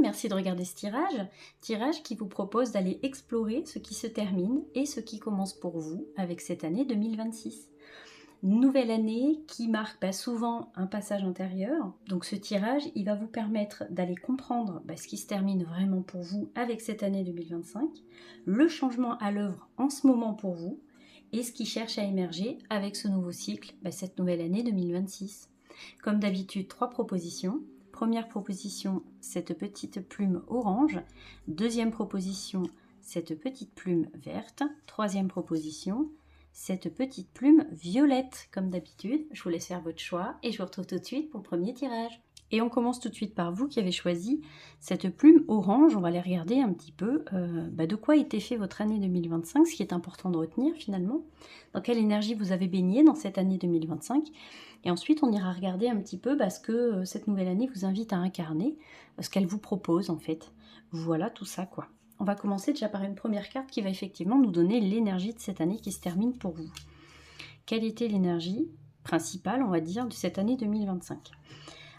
merci de regarder ce tirage qui vous propose d'aller explorer ce qui se termine et ce qui commence pour vous avec cette année 2026. Nouvelle année qui marque souvent un passage intérieur, donc ce tirage il va vous permettre d'aller comprendre ce qui se termine vraiment pour vous avec cette année 2025, le changement à l'œuvre en ce moment pour vous et ce qui cherche à émerger avec ce nouveau cycle, cette nouvelle année 2026. Comme d'habitude, 3 propositions. Première proposition, cette petite plume orange. Deuxième proposition, cette petite plume verte. Troisième proposition, cette petite plume violette. Comme d'habitude, je vous laisse faire votre choix et je vous retrouve tout de suite pour le premier tirage. Et on commence tout de suite par vous qui avez choisi cette plume orange. On va aller regarder un petit peu de quoi était fait votre année 2025, ce qui est important de retenir finalement. Dans quelle énergie vous avez baigné dans cette année 2025. Et ensuite, on ira regarder un petit peu ce que cette nouvelle année vous invite à incarner, ce qu'elle vous propose en fait. Voilà tout ça quoi. On va commencer déjà par une première carte qui va effectivement nous donner l'énergie de cette année qui se termine pour vous. Quelle était l'énergie principale, on va dire, de cette année 2025 ?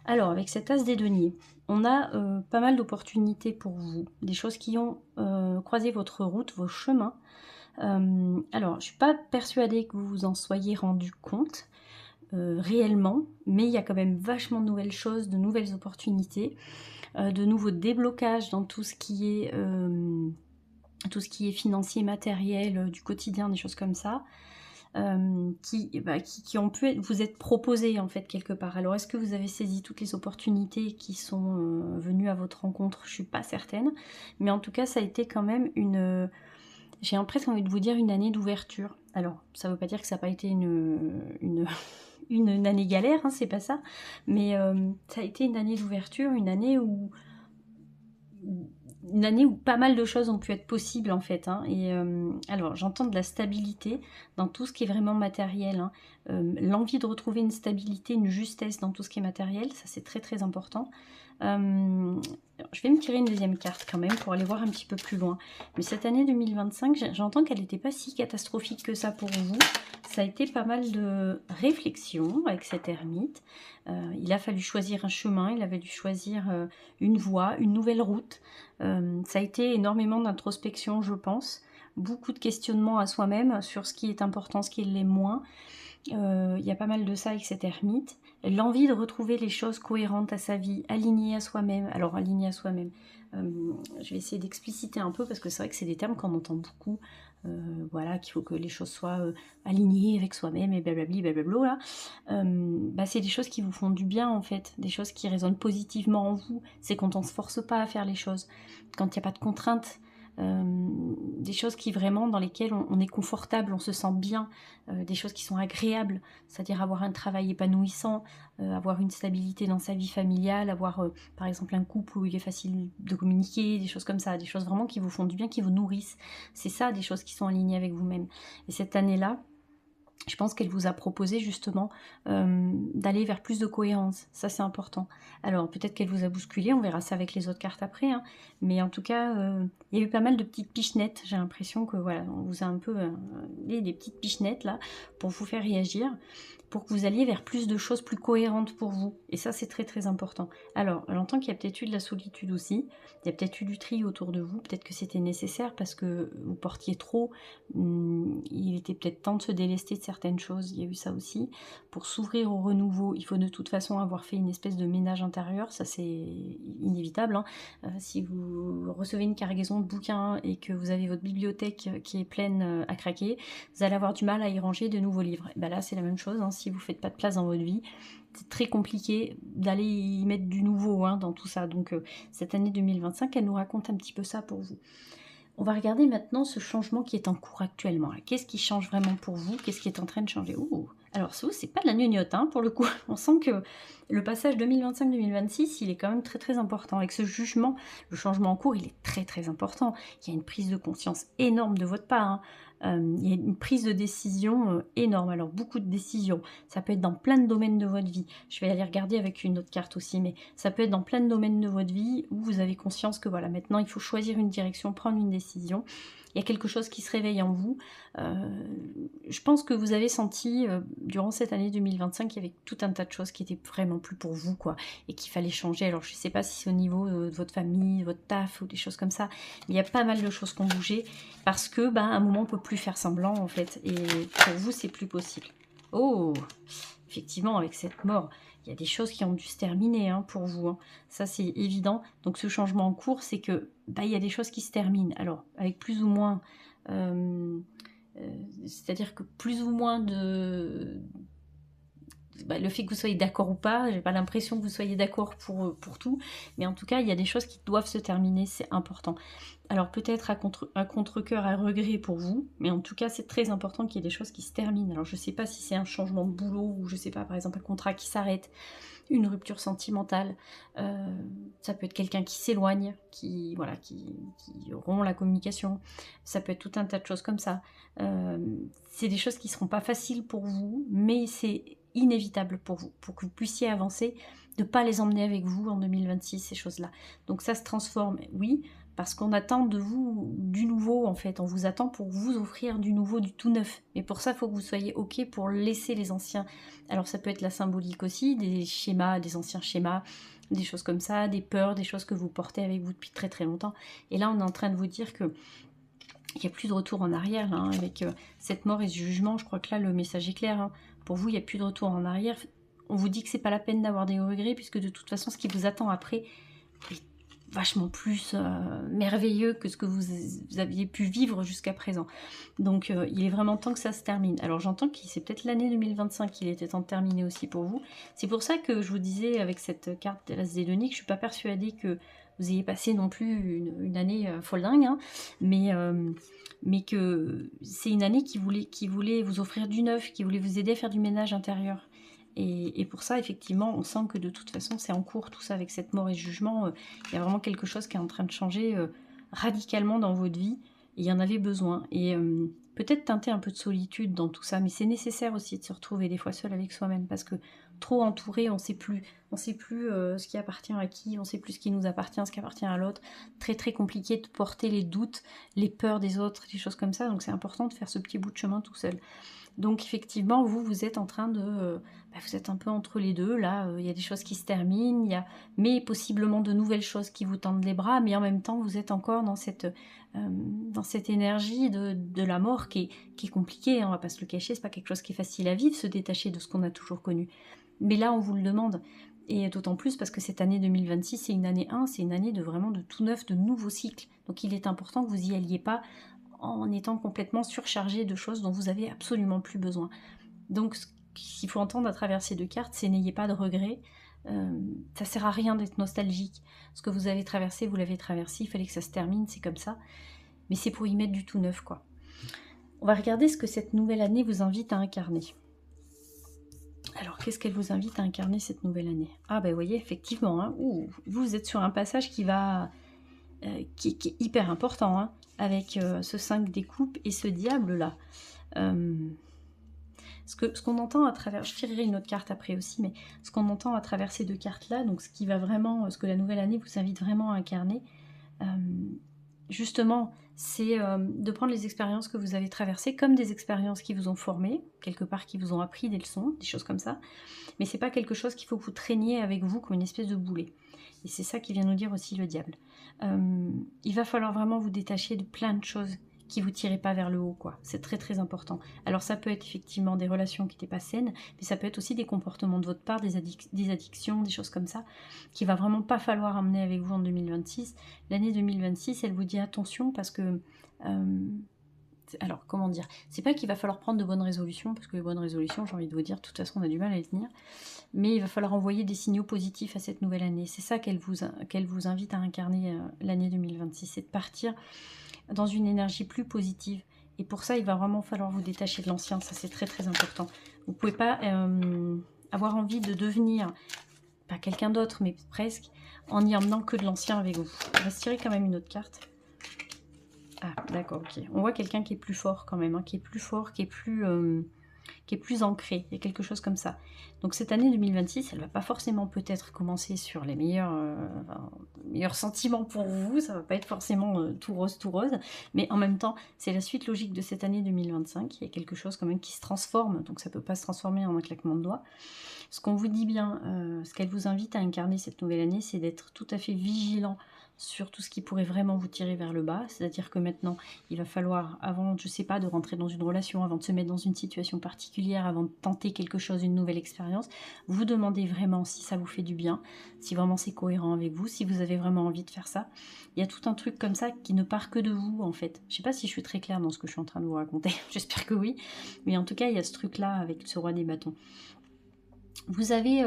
Alors, avec cet as des deniers, on a pas mal d'opportunités pour vous, des choses qui ont croisé votre route, vos chemins. Alors, je ne suis pas persuadée que vous vous en soyez rendu compte réellement, mais il y a quand même vachement de nouvelles choses, de nouvelles opportunités, de nouveaux déblocages dans tout ce qui est financier, matériel, du quotidien, des choses comme ça. Qui ont pu vous être proposées en fait quelque part. Alors est-ce que vous avez saisi toutes les opportunités qui sont venues à votre rencontre? Je suis pas certaine, mais en tout cas ça a été quand même j'ai presque envie de vous dire une année d'ouverture. Alors ça veut pas dire que ça n'a pas été une année galère, hein, c'est pas ça, mais ça a été une année d'ouverture, une année où pas mal de choses ont pu être possibles en fait. Hein. Et alors j'entends de la stabilité dans tout ce qui est vraiment matériel. Hein. L'envie de retrouver une stabilité, une justesse dans tout ce qui est matériel, ça c'est très très important. Je vais me tirer une deuxième carte quand même pour aller voir un petit peu plus loin. Mais cette année 2025, j'entends qu'elle n'était pas si catastrophique que ça pour vous. Ça a été pas mal de réflexion avec cet ermite. Il a fallu choisir un chemin, il a fallu choisir une voie, une nouvelle route. Ça a été énormément d'introspection, je pense. Beaucoup de questionnements à soi-même sur ce qui est important, ce qui l'est moins. Il y a pas mal de ça avec cet ermite. L'envie de retrouver les choses cohérentes à sa vie, alignées à soi-même. Alors, alignées à soi-même. Je vais essayer d'expliciter un peu parce que c'est vrai que c'est des termes qu'on entend beaucoup. Voilà, qu'il faut que les choses soient alignées avec soi-même et blablabli, blablabla. C'est des choses qui vous font du bien en fait, des choses qui résonnent positivement en vous. C'est quand on ne se force pas à faire les choses, quand il n'y a pas de contraintes. Des choses qui vraiment dans lesquelles on est confortable, on se sent bien, des choses qui sont agréables, c'est-à-dire avoir un travail épanouissant, avoir une stabilité dans sa vie familiale, avoir par exemple un couple où il est facile de communiquer, des choses comme ça, des choses vraiment qui vous font du bien, qui vous nourrissent. C'est ça, des choses qui sont alignées avec vous-même. Et cette année-là, je pense qu'elle vous a proposé justement d'aller vers plus de cohérence. Ça, c'est important. Alors, peut-être qu'elle vous a bousculé, on verra ça avec les autres cartes après. Hein. Mais en tout cas, il y a eu pas mal de petites pichenettes. J'ai l'impression que voilà, on vous a un peu des petites pichenettes là pour vous faire réagir, pour que vous alliez vers plus de choses plus cohérentes pour vous. Et ça, c'est très très important. Alors, j'entends qu'il y a peut-être eu de la solitude aussi. Il y a peut-être eu du tri autour de vous. Peut-être que c'était nécessaire parce que vous portiez trop. Il était peut-être temps de se délester de certaines choses. Il y a eu ça aussi. Pour s'ouvrir au renouveau, il faut de toute façon avoir fait une espèce de ménage intérieur. Ça, c'est inévitable. Hein. Si vous recevez une cargaison de bouquins et que vous avez votre bibliothèque qui est pleine à craquer, vous allez avoir du mal à y ranger de nouveaux livres. Et là, c'est la même chose. Hein. Si vous ne faites pas de place dans votre vie, c'est très compliqué d'aller y mettre du nouveau dans tout ça. Donc, cette année 2025, elle nous raconte un petit peu ça pour vous. On va regarder maintenant ce changement qui est en cours actuellement. Qu'est-ce qui change vraiment pour vous? Qu'est-ce qui est en train de changer? Alors, c'est pas de la gnognotte, pour le coup. On sent que le passage 2025-2026, il est quand même très très important. Avec ce jugement, le changement en cours, il est très très important. Il y a une prise de conscience énorme de votre part. Il y a une prise de décision énorme. Alors, beaucoup de décisions. Ça peut être dans plein de domaines de votre vie. Je vais aller regarder avec une autre carte aussi, mais ça peut être dans plein de domaines de votre vie où vous avez conscience que voilà, maintenant, il faut choisir une direction, prendre une décision. il y a quelque chose qui se réveille en vous. Je pense que vous avez senti, durant cette année 2025, qu'il y avait tout un tas de choses qui étaient vraiment plus pour vous, quoi, et qu'il fallait changer. Alors, je ne sais pas si c'est au niveau de votre famille, votre taf, ou des choses comme ça, mais il y a pas mal de choses qui ont bougé, parce que, à un moment, on ne peut plus faire semblant, en fait, et pour vous, c'est plus possible. Oh, effectivement, avec cette mort, il y a des choses qui ont dû se terminer, hein, pour vous, hein. Ça, c'est évident. Donc, ce changement en cours, c'est que il y a des choses qui se terminent. Alors, avec plus ou moins... c'est-à-dire que plus ou moins de... le fait que vous soyez d'accord ou pas, j'ai pas l'impression que vous soyez d'accord pour tout, mais en tout cas, il y a des choses qui doivent se terminer, c'est important. Alors peut-être à contre-cœur, à regret pour vous, mais en tout cas, c'est très important qu'il y ait des choses qui se terminent. Alors je sais pas si c'est un changement de boulot, ou je sais pas, par exemple, un contrat qui s'arrête, une rupture sentimentale, ça peut être quelqu'un qui s'éloigne, qui rompt la communication, ça peut être tout un tas de choses comme ça. C'est des choses qui seront pas faciles pour vous, mais c'est inévitable pour vous, pour que vous puissiez avancer, de ne pas les emmener avec vous en 2026, ces choses-là. Donc ça se transforme, oui, parce qu'on attend de vous du nouveau, en fait. On vous attend pour vous offrir du nouveau, du tout neuf. Mais pour ça, il faut que vous soyez OK pour laisser les anciens. Alors ça peut être la symbolique aussi, des schémas, des anciens schémas, des choses comme ça, des peurs, des choses que vous portez avec vous depuis très très longtemps. Et là, on est en train de vous dire que il n'y a plus de retour en arrière, là, hein, avec cette mort et ce jugement. Je crois que là, le message est clair, hein. Pour vous, il n'y a plus de retour en arrière. On vous dit que c'est pas la peine d'avoir des regrets, puisque de toute façon, ce qui vous attend après est vachement plus merveilleux que ce que vous aviez pu vivre jusqu'à présent. Donc, il est vraiment temps que ça se termine. Alors, j'entends que c'est peut-être l'année 2025 qu'il était temps de terminer aussi pour vous. C'est pour ça que je vous disais, avec cette carte de la Zédonique, je suis pas persuadée que vous ayez passé non plus une année folle dingue, hein, mais que c'est une année qui voulait vous offrir du neuf, qui voulait vous aider à faire du ménage intérieur. Et pour ça, effectivement, on sent que de toute façon, c'est en cours, tout ça, avec cette mort et ce jugement. Il y a vraiment quelque chose qui est en train de changer radicalement dans votre vie. Et il y en avait besoin. Et peut-être teinter un peu de solitude dans tout ça, mais c'est nécessaire aussi de se retrouver des fois seul avec soi-même, parce que trop entouré, on ne sait plus ce qui appartient à qui, on ne sait plus ce qui nous appartient, ce qui appartient à l'autre. Très très compliqué de porter les doutes, les peurs des autres, des choses comme ça. Donc c'est important de faire ce petit bout de chemin tout seul. Donc effectivement, vous êtes en train de... vous êtes un peu entre les deux, là, il y a des choses qui se terminent, mais possiblement de nouvelles choses qui vous tendent les bras, mais en même temps, vous êtes encore dans cette énergie de la mort qui est compliquée, hein, on va pas se le cacher, c'est pas quelque chose qui est facile à vivre, se détacher de ce qu'on a toujours connu. Mais là, on vous le demande, et d'autant plus parce que cette année 2026, c'est une année 1, c'est une année de vraiment de tout neuf, de nouveaux cycles. Donc il est important que vous y alliez pas en étant complètement surchargé de choses dont vous avez absolument plus besoin. Donc ce qu'il faut entendre à travers ces deux cartes, c'est n'ayez pas de regrets. Ça sert à rien d'être nostalgique. Ce que vous avez traversé, vous l'avez traversé, il fallait que ça se termine, c'est comme ça. Mais c'est pour y mettre du tout neuf, quoi. On va regarder ce que cette nouvelle année vous invite à incarner. Alors, qu'est-ce qu'elle vous invite à incarner cette nouvelle année? Ah ben, vous voyez, effectivement, hein, vous êtes sur un passage qui est hyper important, hein, avec ce 5 des coupes et ce diable-là. Ce qu'on entend à travers, je tirerai une autre carte après aussi, mais ce qu'on entend à travers ces deux cartes-là, donc ce que la nouvelle année vous invite vraiment à incarner, justement, c'est de prendre les expériences que vous avez traversées comme des expériences qui vous ont formé, quelque part qui vous ont appris des leçons, des choses comme ça, mais c'est pas quelque chose qu'il faut que vous traîniez avec vous comme une espèce de boulet. Et c'est ça qui vient nous dire aussi le diable. Il va falloir vraiment vous détacher de plein de choses qui vous tirez pas vers le haut, quoi. C'est très très important. Alors ça peut être effectivement des relations qui n'étaient pas saines, mais ça peut être aussi des comportements de votre part, des addictions, des choses comme ça, qu'il va vraiment pas falloir emmener avec vous en 2026. L'année 2026, elle vous dit attention parce que... alors, comment dire? C'est pas qu'il va falloir prendre de bonnes résolutions, parce que les bonnes résolutions, j'ai envie de vous dire, de toute façon, on a du mal à les tenir. Mais il va falloir envoyer des signaux positifs à cette nouvelle année. C'est ça qu'elle vous invite à incarner l'année 2026, c'est de partir dans une énergie plus positive. Et pour ça, il va vraiment falloir vous détacher de l'ancien. Ça, c'est très, très important. Vous ne pouvez pas avoir envie de devenir, pas quelqu'un d'autre, mais presque, en n'y emmenant que de l'ancien avec vous. On va se tirer quand même une autre carte. Ah, d'accord, ok. On voit quelqu'un qui est plus fort quand même, hein, qui est plus fort, qui est plus... qui est plus ancrée. Il y a quelque chose comme ça. Donc cette année 2026, elle va pas forcément peut-être commencer sur les meilleurs sentiments pour vous. Ça va pas être forcément tout rose, mais en même temps, c'est la suite logique de cette année 2025. Il y a quelque chose quand même qui se transforme, donc ça peut pas se transformer en un claquement de doigts. Ce qu'on vous dit bien, ce qu'elle vous invite à incarner cette nouvelle année, c'est d'être tout à fait vigilant sur tout ce qui pourrait vraiment vous tirer vers le bas. C'est-à-dire que maintenant, il va falloir, avant, je sais pas, de rentrer dans une relation, avant de se mettre dans une situation particulière, avant de tenter quelque chose, une nouvelle expérience, vous demandez vraiment si ça vous fait du bien, si vraiment c'est cohérent avec vous, si vous avez vraiment envie de faire ça. Il y a tout un truc comme ça qui ne part que de vous, en fait. Je sais pas si je suis très claire dans ce que je suis en train de vous raconter, j'espère que oui. Mais en tout cas, il y a ce truc-là avec ce roi des bâtons. Vous avez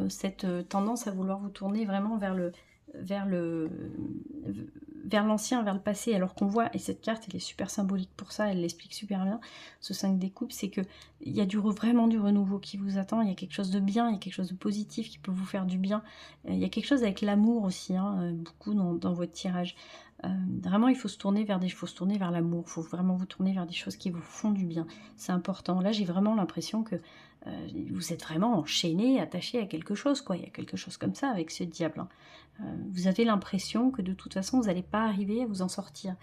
cette tendance à vouloir vous tourner vraiment vers l'ancien, vers le passé, alors qu'on voit, et cette carte elle est super symbolique pour ça, elle l'explique super bien, ce 5 des coupes, c'est que il y a vraiment du renouveau qui vous attend, il y a quelque chose de bien, il y a quelque chose de positif qui peut vous faire du bien, il y a quelque chose avec l'amour aussi, hein, beaucoup dans votre tirage. Vraiment il faut se tourner vers l'amour, il faut vraiment vous tourner vers des choses qui vous font du bien, c'est important. Là j'ai vraiment l'impression que vous êtes vraiment enchaîné, attaché à quelque chose, quoi. Il y a quelque chose comme ça avec ce diable, hein. Vous avez l'impression que de toute façon vous n'allez pas arriver à vous en sortir.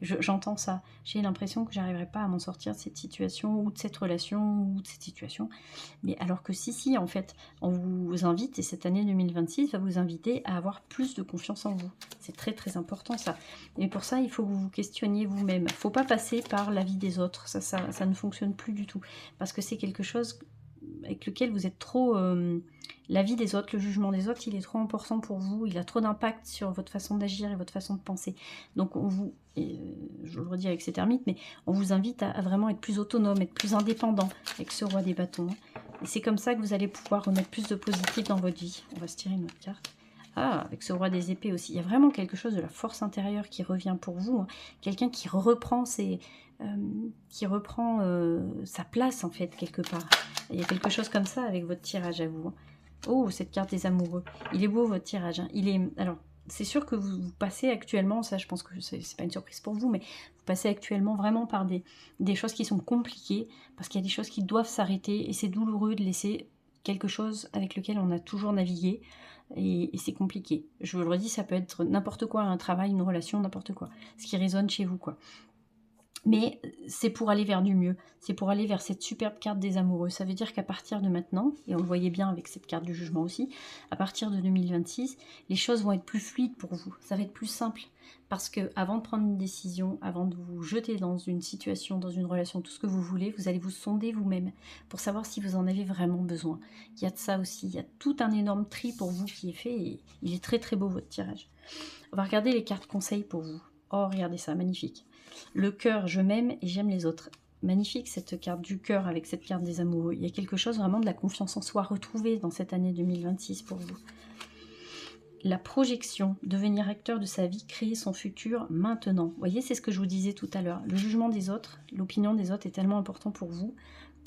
J'entends ça, j'ai l'impression que j'arriverai pas à m'en sortir de cette situation, ou de cette relation, ou de cette situation. Mais alors que si, en fait, on vous invite, et cette année 2026 va vous inviter à avoir plus de confiance en vous. C'est très très important ça. Et pour ça, il faut que vous vous questionniez vous-même. Il ne faut pas passer par l'avis des autres, ça ne fonctionne plus du tout. Parce que c'est quelque chose avec lequel vous êtes trop... l'avis des autres, le jugement des autres, il est trop important pour vous, il a trop d'impact sur votre façon d'agir et votre façon de penser. Donc on vous, je le redis avec ces termites, mais on vous invite à vraiment être plus autonome, être plus indépendant avec ce roi des bâtons. Et c'est comme ça que vous allez pouvoir remettre plus de positif dans votre vie. On va se tirer une autre carte. Ah, avec ce roi des épées aussi. Il y a vraiment quelque chose de la force intérieure qui revient pour vous, hein. Quelqu'un qui reprend sa place, en fait, quelque part. Il y a quelque chose comme ça avec votre tirage à vous, hein. Oh, cette carte des amoureux. Il est beau, votre tirage, hein. Alors, c'est sûr que vous passez actuellement, ça je pense que c'est pas une surprise pour vous, mais vous passez actuellement vraiment par des choses qui sont compliquées, parce qu'il y a des choses qui doivent s'arrêter, et c'est douloureux de laisser quelque chose avec lequel on a toujours navigué, et c'est compliqué. Je vous le redis, ça peut être n'importe quoi, un travail, une relation, n'importe quoi. Ce qui résonne chez vous, quoi. Mais c'est pour aller vers du mieux, c'est pour aller vers cette superbe carte des amoureux. Ça veut dire qu'à partir de maintenant, et on le voyait bien avec cette carte du jugement aussi, à partir de 2026, les choses vont être plus fluides pour vous, ça va être plus simple. Parce que avant de prendre une décision, avant de vous jeter dans une situation, dans une relation, tout ce que vous voulez, vous allez vous sonder vous-même pour savoir si vous en avez vraiment besoin. Il y a de ça aussi, il y a tout un énorme tri pour vous qui est fait, et il est très très beau votre tirage. On va regarder les cartes conseils pour vous. Oh, regardez ça, magnifique. Le cœur, je m'aime et j'aime les autres. Magnifique cette carte du cœur avec cette carte des amoureux. Il y a quelque chose vraiment de la confiance en soi retrouvée dans cette année 2026 pour vous. La projection, devenir acteur de sa vie, créer son futur maintenant. Vous voyez, c'est ce que je vous disais tout à l'heure. Le jugement des autres, l'opinion des autres est tellement important pour vous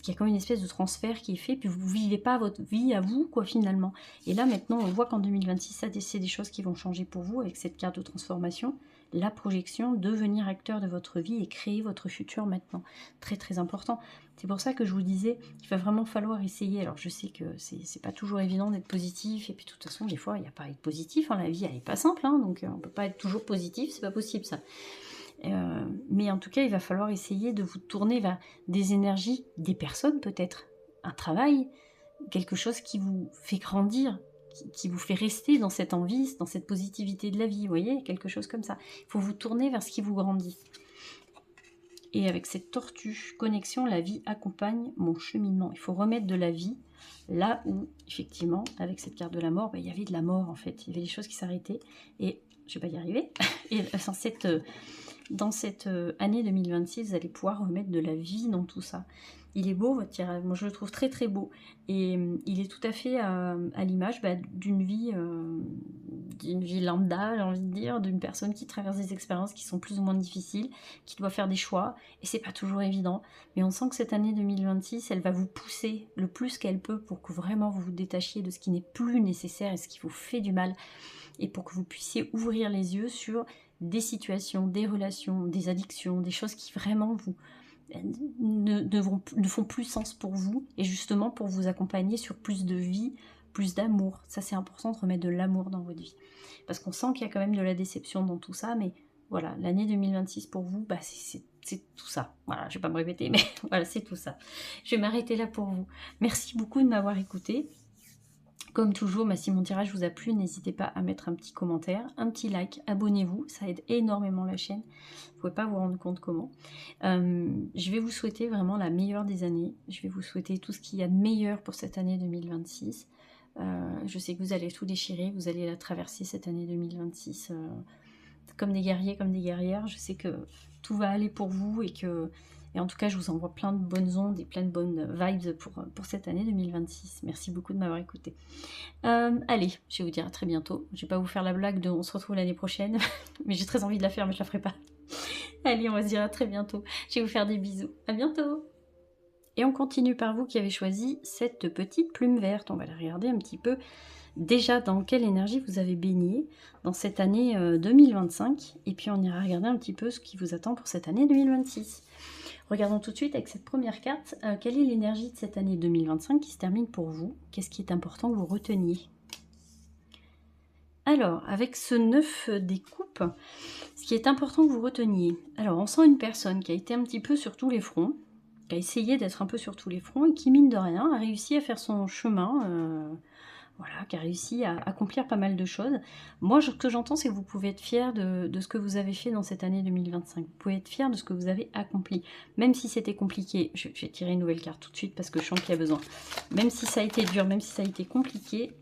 qu'il y a comme une espèce de transfert qui est fait, puis vous ne vivez pas votre vie à vous, quoi, finalement. Et là, maintenant, on voit qu'en 2026, ça, c'est des choses qui vont changer pour vous avec cette carte de transformation. La projection, devenir acteur de votre vie et créer votre futur maintenant. Très, très important. C'est pour ça que je vous disais qu'il va vraiment falloir essayer. Alors, je sais que c'est pas toujours évident d'être positif, et puis de toute façon, des fois, il n'y a pas à être positif, hein. La vie, elle n'est pas simple, hein, donc on ne peut pas être toujours positif, c'est pas possible, ça. Mais en tout cas, il va falloir essayer de vous tourner vers des énergies, des personnes peut-être, un travail, quelque chose qui vous fait grandir, qui vous fait rester dans cette envie, dans cette positivité de la vie, vous voyez, quelque chose comme ça. Il faut vous tourner vers ce qui vous grandit. Et avec cette tortue, connexion, la vie accompagne mon cheminement. Il faut remettre de la vie là où, effectivement, avec cette carte de la mort, il y avait de la mort en fait. Il y avait des choses qui s'arrêtaient. Et je ne vais pas y arriver. Et dans cette année 2026, vous allez pouvoir remettre de la vie dans tout ça. Il est beau votre tirage, moi je le trouve très très beau. Et il est tout à fait à l'image d'une vie lambda, j'ai envie de dire, d'une personne qui traverse des expériences qui sont plus ou moins difficiles, qui doit faire des choix, et c'est pas toujours évident. Mais on sent que cette année 2026, elle va vous pousser le plus qu'elle peut pour que vraiment vous vous détachiez de ce qui n'est plus nécessaire et ce qui vous fait du mal, et pour que vous puissiez ouvrir les yeux sur des situations, des relations, des addictions, des choses qui vraiment ne font plus sens pour vous, et justement pour vous accompagner sur plus de vie, plus d'amour. Ça, c'est important de remettre de l'amour dans votre vie. Parce qu'on sent qu'il y a quand même de la déception dans tout ça, mais voilà, l'année 2026 pour vous, bah c'est tout ça. Voilà, je vais pas me répéter, mais voilà, c'est tout ça. Je vais m'arrêter là pour vous. Merci beaucoup de m'avoir écouté. Comme toujours, si mon tirage vous a plu, n'hésitez pas à mettre un petit commentaire, un petit like, abonnez-vous, ça aide énormément la chaîne. Vous ne pouvez pas vous rendre compte comment. Je vais vous souhaiter vraiment la meilleure des années. Je vais vous souhaiter tout ce qu'il y a de meilleur pour cette année 2026. Je sais que vous allez tout déchirer, vous allez la traverser cette année 2026 comme des guerriers, comme des guerrières. Je sais que tout va aller pour vous et en tout cas, je vous envoie plein de bonnes ondes et plein de bonnes vibes pour cette année 2026. Merci beaucoup de m'avoir écouté. Allez, je vais vous dire à très bientôt. Je vais pas vous faire la blague de on se retrouve l'année prochaine, mais j'ai très envie de la faire, mais je la ferai pas. Allez, on va se dire à très bientôt. Je vais vous faire des bisous. À bientôt. Et on continue par vous qui avez choisi cette petite plume verte. On va la regarder un petit peu. Déjà, dans quelle énergie vous avez baigné dans cette année 2025. Et puis, on ira regarder un petit peu ce qui vous attend pour cette année 2026. Regardons tout de suite avec cette première carte. Quelle est l'énergie de cette année 2025 qui se termine pour vous? Qu'est-ce qui est important que vous reteniez? Alors, avec ce 9 des coupes, ce qui est important que vous reteniez. Alors, on sent une personne qui a été un petit peu sur tous les fronts, qui a essayé d'être un peu sur tous les fronts et qui, mine de rien, a réussi à faire son chemin, voilà, qui a réussi à accomplir pas mal de choses. Moi, ce que j'entends, c'est que vous pouvez être fier de ce que vous avez fait dans cette année 2025. Vous pouvez être fier de ce que vous avez accompli. Même si c'était compliqué, je vais tirer une nouvelle carte tout de suite parce que je sens qu'il y a besoin. Même si ça a été dur, même si ça a été compliqué,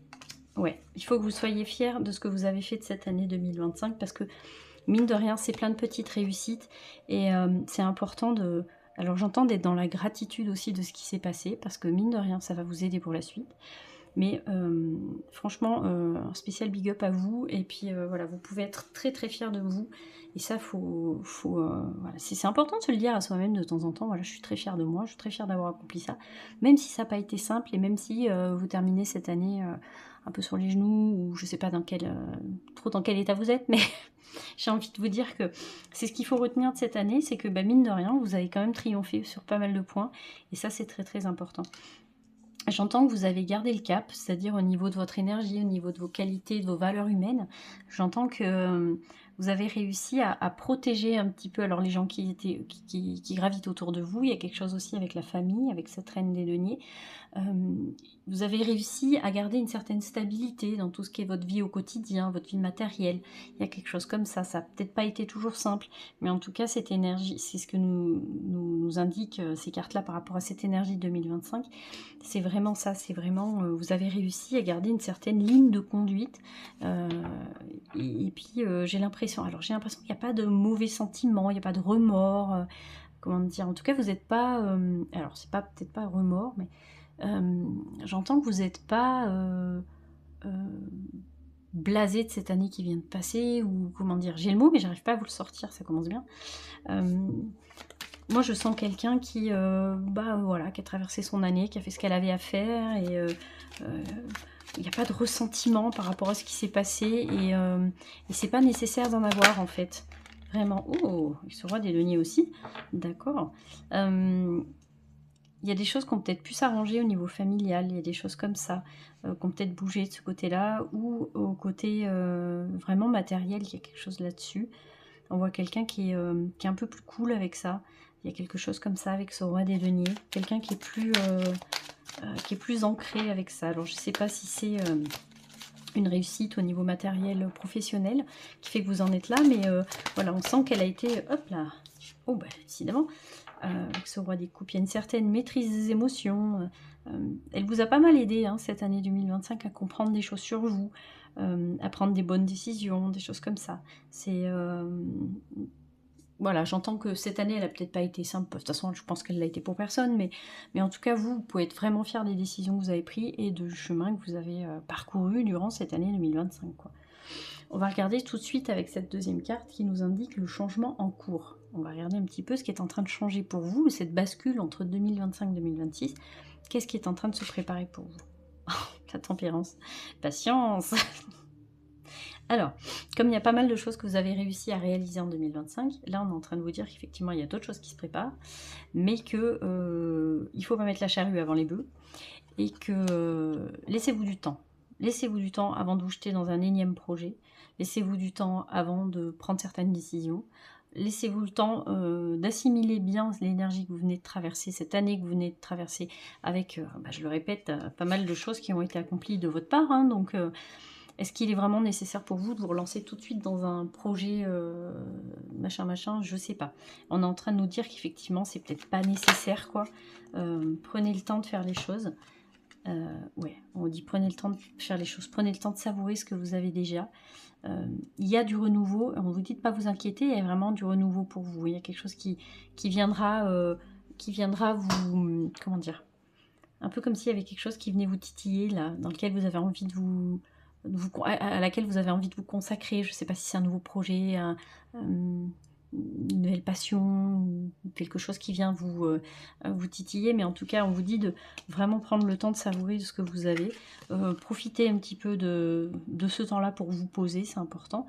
ouais, il faut que vous soyez fier de ce que vous avez fait de cette année 2025 parce que, mine de rien, c'est plein de petites réussites et c'est important de... Alors j'entends d'être dans la gratitude aussi de ce qui s'est passé, parce que mine de rien, ça va vous aider pour la suite. Mais franchement, un spécial big up à vous. Et puis voilà, vous pouvez être très très fiers de vous. Et ça, voilà. C'est important de se le dire à soi-même de temps en temps. Voilà, je suis très fière de moi, je suis très fière d'avoir accompli ça. Même si ça n'a pas été simple, et même si vous terminez cette année un peu sur les genoux, ou je sais pas dans quel état vous êtes, mais j'ai envie de vous dire que c'est ce qu'il faut retenir de cette année, c'est que mine de rien, vous avez quand même triomphé sur pas mal de points. Et ça, c'est très très important. J'entends que vous avez gardé le cap, c'est-à-dire au niveau de votre énergie, au niveau de vos qualités, de vos valeurs humaines. J'entends que vous avez réussi à protéger un petit peu alors les gens qui gravitent autour de vous. Il y a quelque chose aussi avec la famille, avec cette reine des deniers. Vous avez réussi à garder une certaine stabilité dans tout ce qui est votre vie au quotidien, votre vie matérielle. Il y a quelque chose comme ça. Ça n'a peut-être pas été toujours simple, mais en tout cas, cette énergie, c'est ce que nous indiquent ces cartes-là par rapport à cette énergie 2025. C'est vraiment ça, c'est vraiment, vous avez réussi à garder une certaine ligne de conduite. Et puis, j'ai l'impression qu'il n'y a pas de mauvais sentiments, il n'y a pas de remords. Comment dire, en tout cas, vous n'êtes pas, alors c'est pas peut-être pas remords, mais j'entends que vous n'êtes pas blasé de cette année qui vient de passer, ou comment dire, j'ai le mot mais j'arrive pas à vous le sortir, ça commence bien. Moi je sens quelqu'un qui voilà, qui a traversé son année, qui a fait ce qu'elle avait à faire, et il n'y a pas de ressentiment par rapport à ce qui s'est passé, et c'est pas nécessaire d'en avoir en fait. Vraiment. Oh, il se roi des deniers aussi. D'accord. Il y a des choses qui ont peut-être pu s'arranger au niveau familial, il y a des choses comme ça, qui ont peut-être bougé de ce côté-là, ou au côté vraiment matériel, il y a quelque chose là-dessus. On voit quelqu'un qui est un peu plus cool avec ça. Il y a quelque chose comme ça avec ce roi des deniers. Quelqu'un qui est plus ancré avec ça. Alors je ne sais pas si c'est une réussite au niveau matériel professionnel qui fait que vous en êtes là, mais voilà, on sent qu'elle a été, hop là, oh bah décidément, avec ce roi des coupes, il y a une certaine maîtrise des émotions. Elle vous a pas mal aidé hein, cette année 2025 à comprendre des choses sur vous, à prendre des bonnes décisions, des choses comme ça. C'est voilà, j'entends que cette année, elle a peut-être pas été simple. De toute façon, je pense qu'elle l'a été pour personne, mais en tout cas, vous pouvez être vraiment fiers des décisions que vous avez prises et du chemin que vous avez parcouru durant cette année 2025, quoi. On va regarder tout de suite avec cette deuxième carte qui nous indique le changement en cours. On va regarder un petit peu ce qui est en train de changer pour vous, cette bascule entre 2025 et 2026. Qu'est-ce qui est en train de se préparer pour vous? La tempérance. Patience. Alors, comme il y a pas mal de choses que vous avez réussi à réaliser en 2025, là on est en train de vous dire qu'effectivement il y a d'autres choses qui se préparent, mais que il faut pas mettre la charrue avant les bœufs, et que laissez-vous du temps. Laissez-vous du temps avant de vous jeter dans un énième projet. Laissez-vous du temps avant de prendre certaines décisions. Laissez-vous le temps d'assimiler bien l'énergie que vous venez de traverser, cette année que vous venez de traverser, avec, je le répète, pas mal de choses qui ont été accomplies de votre part. Hein, donc, est-ce qu'il est vraiment nécessaire pour vous de vous relancer tout de suite dans un projet machin, je sais pas. On est en train de nous dire qu'effectivement, c'est peut-être pas nécessaire, quoi. Prenez le temps de faire les choses. Ouais, on dit prenez le temps de faire les choses, prenez le temps de savourer ce que vous avez déjà. Il y a du renouveau, on vous dit de pas vous inquiéter, il y a vraiment du renouveau pour vous. Il y a quelque chose qui viendra vous, comment dire, un peu comme s'il y avait quelque chose qui venait vous titiller là, dans lequel vous avez envie à laquelle vous avez envie de vous consacrer. Je ne sais pas si c'est un nouveau projet, une nouvelle passion, ou quelque chose qui vient vous titiller, mais en tout cas on vous dit de vraiment prendre le temps de savourer de ce que vous avez, profitez un petit peu de ce temps-là pour vous poser, c'est important.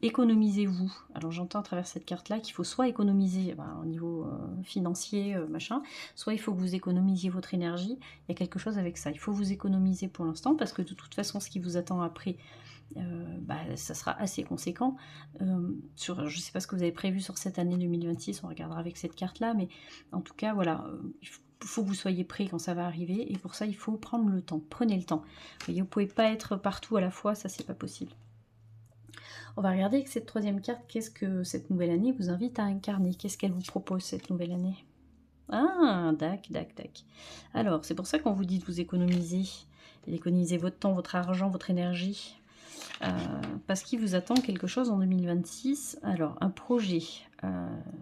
Économisez-vous. Alors j'entends à travers cette carte-là qu'il faut soit économiser au niveau financier, machin, soit il faut que vous économisiez votre énergie. Il y a quelque chose avec ça, il faut vous économiser pour l'instant, parce que de toute façon ce qui vous attend après, ça sera assez conséquent. Je ne sais pas ce que vous avez prévu sur cette année 2026, on regardera avec cette carte là, mais en tout cas voilà, il faut que vous soyez prêts quand ça va arriver, et pour ça il faut prendre le temps, prenez le temps. Vous voyez, vous pouvez pas être partout à la fois, ça c'est pas possible. On va regarder avec cette troisième carte, qu'est-ce que cette nouvelle année vous invite à incarner, qu'est-ce qu'elle vous propose cette nouvelle année. Ah, dac. Alors, c'est pour ça qu'on vous dit de vous économiser, économiser votre temps, votre argent, votre énergie, parce qu'il vous attend quelque chose en 2026. Alors, un projet,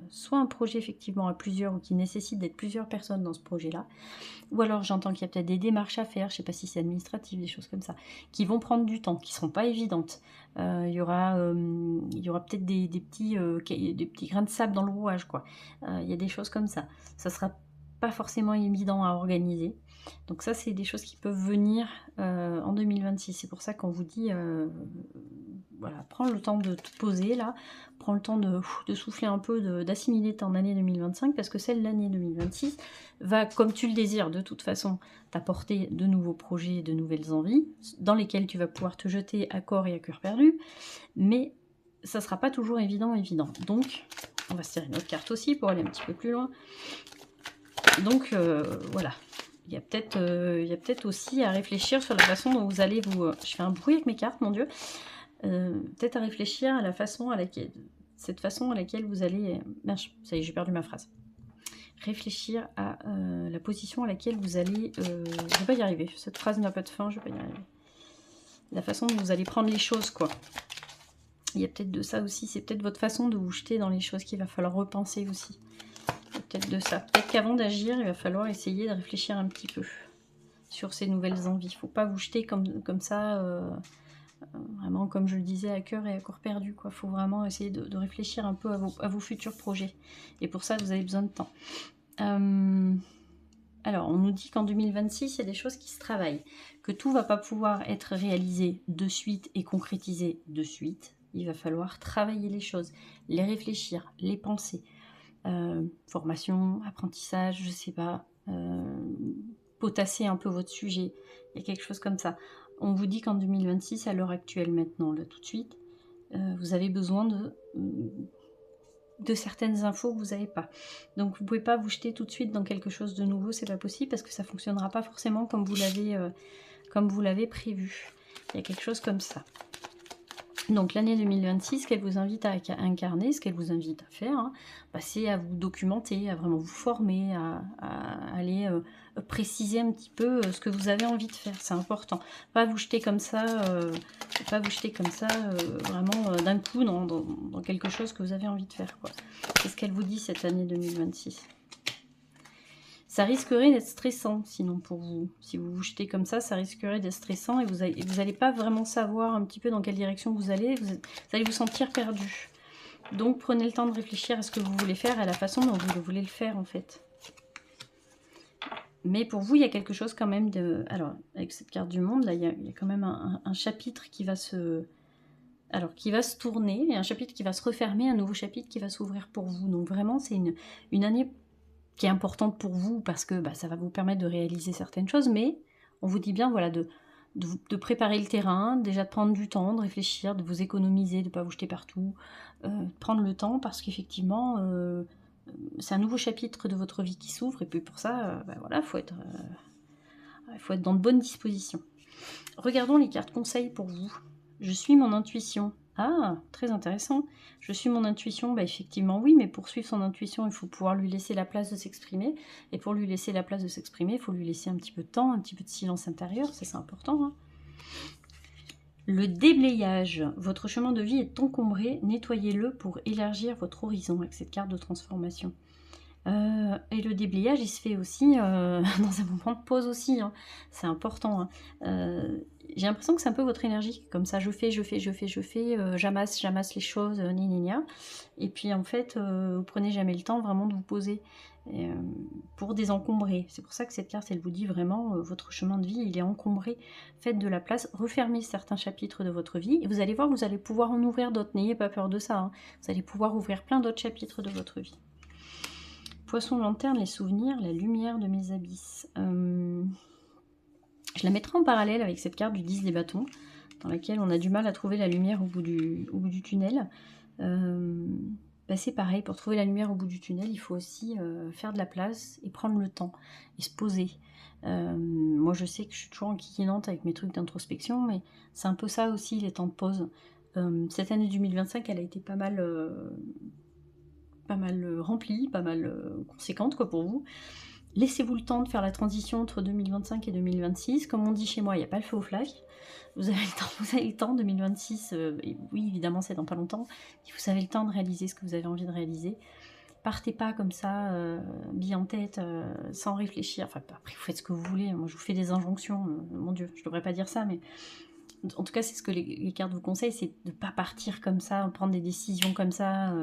soit un projet effectivement à plusieurs, ou qui nécessite d'être plusieurs personnes dans ce projet-là, ou alors j'entends qu'il y a peut-être des démarches à faire, je ne sais pas si c'est administratif, des choses comme ça, qui vont prendre du temps, qui ne seront pas évidentes. Il y aura peut-être des petits grains de sable dans le rouage, quoi. Il y a des choses comme ça. Ça ne sera pas forcément évident à organiser. Donc ça, c'est des choses qui peuvent venir en 2026. C'est pour ça qu'on vous dit, voilà, prends le temps de te poser là, prends le temps de souffler un peu, d'assimiler ton année 2025, parce que celle de l'année 2026 va, comme tu le désires, de toute façon, t'apporter de nouveaux projets, de nouvelles envies, dans lesquelles tu vas pouvoir te jeter à corps et à cœur perdu, mais ça sera pas toujours évident. Donc, on va se tirer une autre carte aussi pour aller un petit peu plus loin. Donc, voilà. Il y a peut-être aussi à réfléchir sur la façon dont vous allez vous... je fais un bruit avec mes cartes, mon Dieu. Peut-être à réfléchir à la façon à laquelle... cette façon à laquelle vous allez... ça y est, j'ai perdu ma phrase. Réfléchir à la position à laquelle vous allez... je ne vais pas y arriver. Cette phrase n'a pas de fin, je ne vais pas y arriver. La façon dont vous allez prendre les choses, quoi. Il y a peut-être de ça aussi. C'est peut-être votre façon de vous jeter dans les choses qu'il va falloir repenser aussi. Peut-être de ça. Peut-être qu'avant d'agir, il va falloir essayer de réfléchir un petit peu sur ces nouvelles envies. Il ne faut pas vous jeter comme ça, vraiment comme je le disais, à cœur et à corps perdu, quoi. Il faut vraiment essayer de réfléchir un peu à vos futurs projets. Et pour ça, vous avez besoin de temps. Alors, on nous dit qu'en 2026, il y a des choses qui se travaillent, que tout ne va pas pouvoir être réalisé de suite et concrétisé de suite. Il va falloir travailler les choses, les réfléchir, les penser. Formation, apprentissage, je sais pas, potasser un peu votre sujet, il y a quelque chose comme ça. On vous dit qu'en 2026, à l'heure actuelle maintenant, là tout de suite, vous avez besoin de certaines infos que vous n'avez pas. Donc vous ne pouvez pas vous jeter tout de suite dans quelque chose de nouveau, c'est pas possible, parce que ça ne fonctionnera pas forcément comme vous l'avez prévu. Il y a quelque chose comme ça. Donc l'année 2026, ce qu'elle vous invite à incarner, ce qu'elle vous invite à faire, hein, c'est à vous documenter, à vraiment vous former, à aller préciser un petit peu ce que vous avez envie de faire. C'est important. Pas vous jeter comme ça, vraiment d'un coup dans quelque chose que vous avez envie de faire, quoi. C'est ce qu'elle vous dit cette année 2026. Ça risquerait d'être stressant, sinon, pour vous. Si vous vous jetez comme ça risquerait d'être stressant, et vous n'allez pas vraiment savoir un petit peu dans quelle direction vous allez. Vous allez vous sentir perdu. Donc, prenez le temps de réfléchir à ce que vous voulez faire, à la façon dont vous voulez le faire, en fait. Mais pour vous, il y a quelque chose quand même de... Alors, avec cette carte du monde, là, il y a quand même un chapitre qui va se alors qui va se tourner, et un chapitre qui va se refermer, un nouveau chapitre qui va s'ouvrir pour vous. Donc vraiment, c'est une année qui est importante pour vous, parce que ça va vous permettre de réaliser certaines choses, mais on vous dit bien, voilà, de préparer le terrain, déjà de prendre du temps, de réfléchir, de vous économiser, de ne pas vous jeter partout, de prendre le temps, parce qu'effectivement, c'est un nouveau chapitre de votre vie qui s'ouvre, et puis pour ça, voilà, faut être dans de bonnes dispositions. Regardons les cartes conseils pour vous. Je suis mon intuition. Ah, très intéressant. Je suis mon intuition, effectivement oui, mais pour suivre son intuition, il faut pouvoir lui laisser la place de s'exprimer. Et pour lui laisser la place de s'exprimer, il faut lui laisser un petit peu de temps, un petit peu de silence intérieur, ça c'est important. Hein. Le déblayage. Votre chemin de vie est encombré, nettoyez-le pour élargir votre horizon avec cette carte de transformation. Et le déblayage, il se fait aussi dans un moment de pause aussi, hein. C'est important. Hein. J'ai l'impression que c'est un peu votre énergie, comme ça, je fais, j'amasse les choses, et puis en fait, vous prenez jamais le temps vraiment de vous poser pour désencombrer. C'est pour ça que cette carte, elle vous dit vraiment, votre chemin de vie, il est encombré, faites de la place, refermez certains chapitres de votre vie, et vous allez voir, vous allez pouvoir en ouvrir d'autres, n'ayez pas peur de ça, hein. Vous allez pouvoir ouvrir plein d'autres chapitres de votre vie. Poisson lanterne, les souvenirs, la lumière de mes abysses. Je la mettrai en parallèle avec cette carte du 10 des bâtons, dans laquelle on a du mal à trouver la lumière au bout du tunnel. C'est pareil, pour trouver la lumière au bout du tunnel, il faut aussi faire de la place et prendre le temps et se poser. Moi, je sais que je suis toujours enquiquinante avec mes trucs d'introspection, mais c'est un peu ça aussi, les temps de pause. Cette année 2025, elle a été pas mal remplie, pas mal conséquente pour vous. Laissez-vous le temps de faire la transition entre 2025 et 2026. Comme on dit chez moi, il n'y a pas le feu au flash. Vous avez le temps, 2026, et oui, évidemment, c'est dans pas longtemps. Vous avez le temps de réaliser ce que vous avez envie de réaliser. Partez pas comme ça, bille en tête, sans réfléchir. Enfin, après, vous faites ce que vous voulez. Moi, je vous fais des injonctions. Mon Dieu, je devrais pas dire ça, mais en tout cas, c'est ce que les cartes vous conseillent, c'est de ne pas partir comme ça, prendre des décisions comme ça,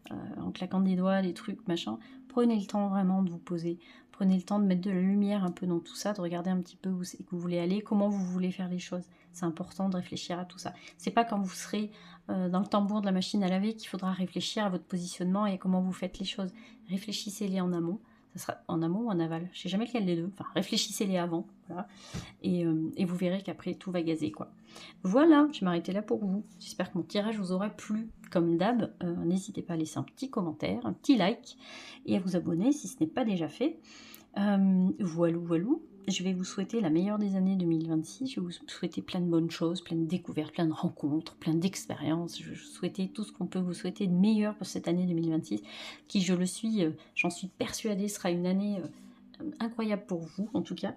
en claquant des doigts, des trucs, machin. Prenez le temps vraiment de vous poser. Prenez le temps de mettre de la lumière un peu dans tout ça, de regarder un petit peu où c'est que vous voulez aller, comment vous voulez faire les choses. C'est important de réfléchir à tout ça. C'est pas quand vous serez dans le tambour de la machine à laver qu'il faudra réfléchir à votre positionnement et à comment vous faites les choses. Réfléchissez-les en amont. Ça sera en amont ou en aval. Je sais jamais lequel des deux. Enfin, réfléchissez-les avant. Voilà. Et vous verrez qu'après, tout va gazer, quoi. Voilà, je vais m'arrêter là pour vous. J'espère que mon tirage vous aura plu. Comme d'hab, n'hésitez pas à laisser un petit commentaire, un petit like et à vous abonner si ce n'est pas déjà fait. Voilou. Je vais vous souhaiter la meilleure des années 2026. Je vais vous souhaiter plein de bonnes choses, plein de découvertes, plein de rencontres, plein d'expériences. Je vais vous souhaiter tout ce qu'on peut vous souhaiter de meilleur pour cette année 2026, qui, je le suis, j'en suis persuadée, sera une année incroyable pour vous, en tout cas.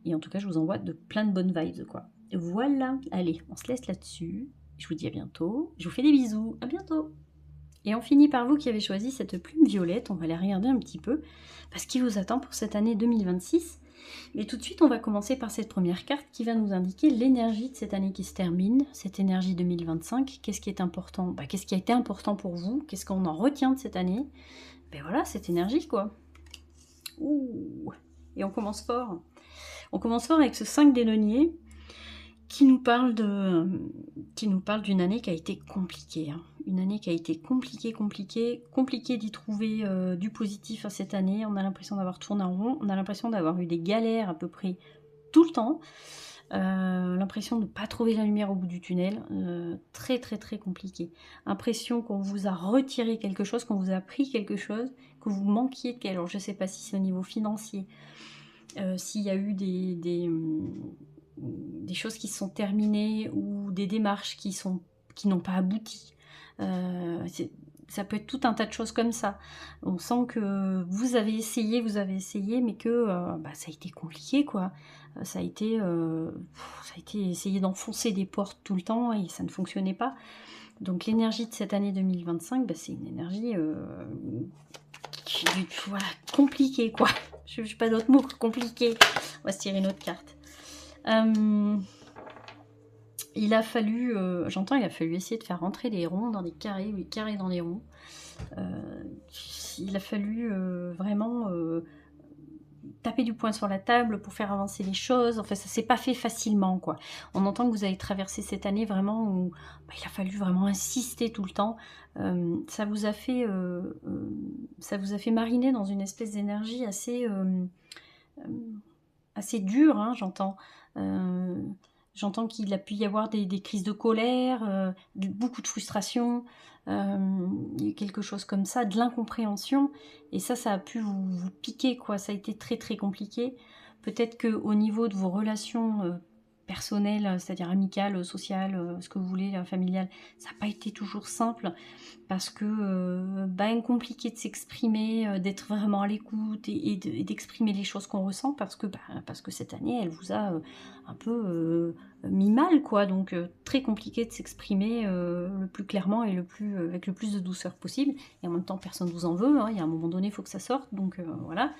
Et en tout cas, je vous envoie de plein de bonnes vibes, quoi. Voilà, allez, on se laisse là-dessus. Je vous dis à bientôt. Je vous fais des bisous. À bientôt. Et on finit par vous qui avez choisi cette plume violette. On va la regarder un petit peu, parce qu'il vous attend pour cette année 2026. Et tout de suite, on va commencer par cette première carte qui va nous indiquer l'énergie de cette année qui se termine, cette énergie 2025. Qu'est-ce qui est important? Qu'est-ce qui a été important pour vous? Qu'est-ce qu'on en retient de cette année? Voilà, cette énergie, quoi. Ouh. Et on commence fort. On commence fort avec ce 5 des deniers qui nous parle d'une année qui a été compliquée. Hein. Une année qui a été compliquée d'y trouver du positif à cette année. On a l'impression d'avoir tourné en rond, on a l'impression d'avoir eu des galères à peu près tout le temps. L'impression de ne pas trouver la lumière au bout du tunnel. Très compliqué. Impression qu'on vous a retiré quelque chose, qu'on vous a pris quelque chose, que vous manquiez de quelque chose. Alors je ne sais pas si c'est au niveau financier, s'il y a eu des choses qui se sont terminées ou des démarches qui n'ont pas abouti. Ça peut être tout un tas de choses comme ça. On sent que vous avez essayé, mais que ça a été compliqué, quoi. Ça a été essayer d'enfoncer des portes tout le temps et ça ne fonctionnait pas. Donc l'énergie de cette année 2025, c'est une énergie compliquée, quoi. Je n'ai pas d'autre mot que compliqué. On va se tirer une autre carte. Il a fallu, il a fallu essayer de faire rentrer les ronds dans les carrés, ou les carrés dans les ronds. Il a fallu vraiment taper du poing sur la table pour faire avancer les choses. Enfin, ça s'est pas fait facilement, quoi. On entend que vous avez traversé cette année vraiment où il a fallu vraiment insister tout le temps. Ça vous a fait mariner dans une espèce d'énergie assez dure, hein, j'entends. J'entends qu'il a pu y avoir des crises de colère, beaucoup de frustration, quelque chose comme ça, de l'incompréhension. Et ça a pu vous piquer, quoi. Ça a été très très compliqué. Peut-être qu'au niveau de vos relations personnelles, c'est-à-dire amicales, sociales, ce que vous voulez, familiales, ça n'a pas été toujours simple. Parce que compliqué de s'exprimer, d'être vraiment à l'écoute et d'exprimer les choses qu'on ressent parce que cette année elle vous a un peu mis mal, quoi. Donc très compliqué de s'exprimer le plus clairement et avec le plus de douceur possible. Et en même temps personne ne vous en veut, hein. Il y a un moment donné il faut que ça sorte, donc voilà.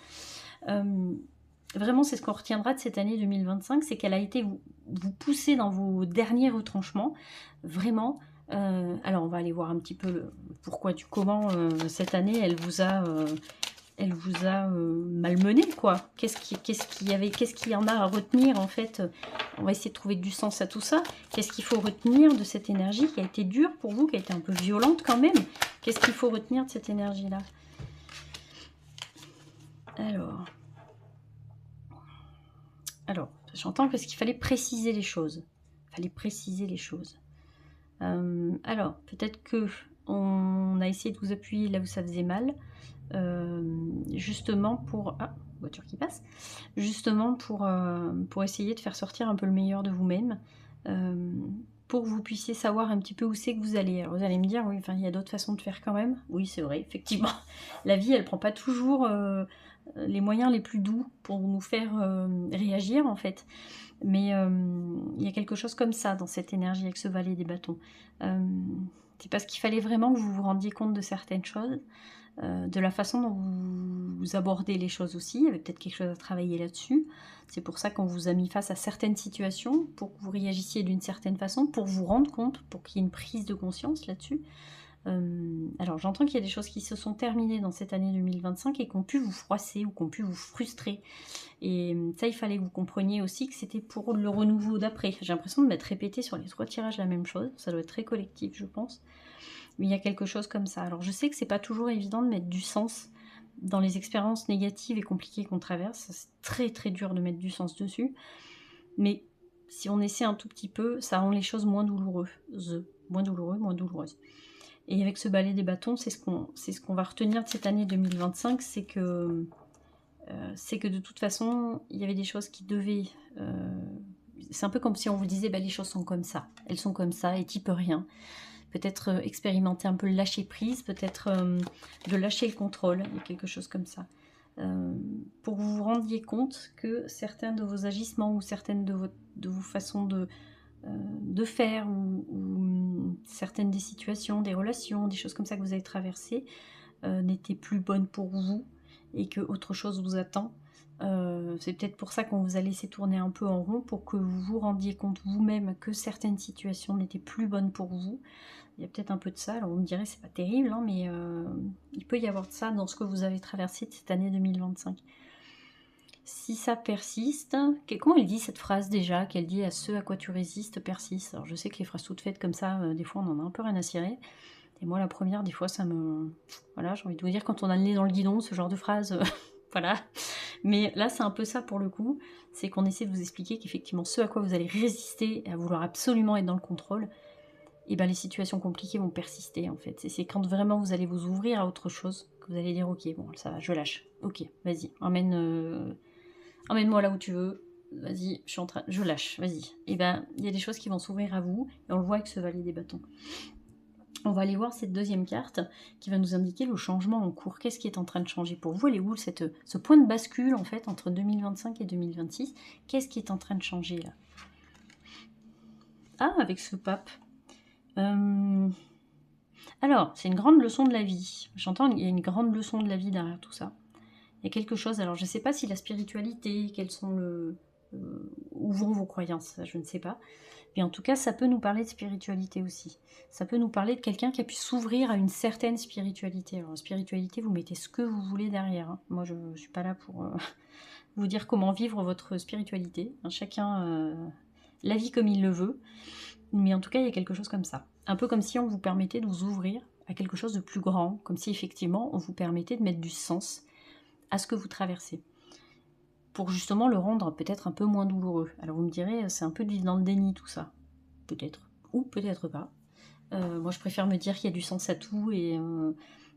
Vraiment, c'est ce qu'on retiendra de cette année 2025, c'est qu'elle a été vous pousser dans vos derniers retranchements, vraiment. Alors on va aller voir un petit peu le pourquoi du comment cette année elle vous a malmené, quoi. Qu'est-ce qu'il y en a à retenir, en fait. On va essayer de trouver du sens à tout ça. Qu'est-ce qu'il faut retenir de cette énergie qui a été dure pour vous, qui a été un peu violente quand même. Qu'est-ce qu'il faut retenir de cette énergie-là? Alors, j'entends que ce qu'il fallait préciser les choses. Il fallait préciser les choses. Alors, peut-être que on a essayé de vous appuyer là où ça faisait mal, justement pour... Ah, voiture qui passe. Justement pour essayer de faire sortir un peu le meilleur de vous-même, pour que vous puissiez savoir un petit peu où c'est que vous allez. Alors vous allez me dire, oui, enfin, il y a d'autres façons de faire quand même. Oui, c'est vrai, effectivement. La vie, elle prend pas toujours les moyens les plus doux pour nous faire réagir, en fait. Mais il y a quelque chose comme ça dans cette énergie avec ce valet des bâtons. C'est parce qu'il fallait vraiment que vous vous rendiez compte de certaines choses, de la façon dont vous abordez les choses aussi. Il y avait peut-être quelque chose à travailler là-dessus. C'est pour ça qu'on vous a mis face à certaines situations, pour que vous réagissiez d'une certaine façon, pour vous rendre compte, pour qu'il y ait une prise de conscience là-dessus. Alors j'entends qu'il y a des choses qui se sont terminées dans cette année 2025 et qui ont pu vous froisser ou qui ont pu vous frustrer. Et ça, il fallait que vous compreniez aussi que c'était pour le renouveau d'après. J'ai l'impression de m'être répété sur les 3 tirages la même chose. Ça doit être très collectif, je pense. Mais il y a quelque chose comme ça. Alors je sais que c'est pas toujours évident de mettre du sens dans les expériences négatives et compliquées qu'on traverse. C'est très très dur de mettre du sens dessus. Mais si on essaie un tout petit peu, ça rend les choses moins douloureuses. Moins douloureuses. Et avec ce balai des bâtons, c'est ce qu'on va retenir de cette année 2025, c'est que de toute façon, il y avait des choses qui devaient... c'est un peu comme si on vous disait, bah, les choses sont comme ça, elles sont comme ça, et tu peux rien. Peut-être expérimenter un peu le lâcher prise, peut-être de lâcher le contrôle, il y a quelque chose comme ça. Pour que vous vous rendiez compte que certains de vos agissements ou certaines de vos façons de faire ou certaines des situations, des relations, des choses comme ça que vous avez traversées n'étaient plus bonnes pour vous et que autre chose vous attend. C'est peut-être pour ça qu'on vous a laissé tourner un peu en rond, pour que vous vous rendiez compte vous-même que certaines situations n'étaient plus bonnes pour vous. Il y a peut-être un peu de ça, alors vous me direz c'est pas terrible, hein, mais il peut y avoir de ça dans ce que vous avez traversé de cette année 2025. Si ça persiste, comment elle dit cette phrase déjà, qu'elle dit à ce à quoi tu résistes persiste. Alors je sais que les phrases toutes faites comme ça, des fois on en a un peu rien à cirer. Et moi la première, des fois ça me... Voilà, j'ai envie de vous dire quand on a le nez dans le guidon, ce genre de phrase, voilà. Mais là c'est un peu ça pour le coup, c'est qu'on essaie de vous expliquer qu'effectivement ce à quoi vous allez résister, et à vouloir absolument être dans le contrôle, et ben les situations compliquées vont persister en fait. C'est quand vraiment vous allez vous ouvrir à autre chose, que vous allez dire ok, bon ça va, je lâche. Ok, vas-y, emmène-moi là où tu veux, vas-y, je lâche, vas-y. Et ben, il y a des choses qui vont s'ouvrir à vous, et on le voit avec ce valet des bâtons. On va aller voir cette deuxième carte, qui va nous indiquer le changement en cours. Qu'est-ce qui est en train de changer pour vous? Elle est où ce point de bascule, en fait, entre 2025 et 2026? Qu'est-ce qui est en train de changer, là? Ah, avec ce pape. Alors, c'est une grande leçon de la vie. J'entends, il y a une grande leçon de la vie derrière tout ça. Il y a quelque chose, alors je ne sais pas si la spiritualité, quels sont où vont vos croyances, ça, je ne sais pas. Mais en tout cas, ça peut nous parler de spiritualité aussi. Ça peut nous parler de quelqu'un qui a pu s'ouvrir à une certaine spiritualité. Alors, spiritualité, vous mettez ce que vous voulez derrière, hein. Moi, je ne suis pas là pour vous dire comment vivre votre spiritualité. Hein, chacun la vit comme il le veut. Mais en tout cas, il y a quelque chose comme ça. Un peu comme si on vous permettait de vous ouvrir à quelque chose de plus grand. Comme si, effectivement, on vous permettait de mettre du sens à ce que vous traversez. Pour justement le rendre peut-être un peu moins douloureux. Alors vous me direz, c'est un peu de vivre dans le déni tout ça. Peut-être. Ou peut-être pas. Moi je préfère me dire qu'il y a du sens à tout et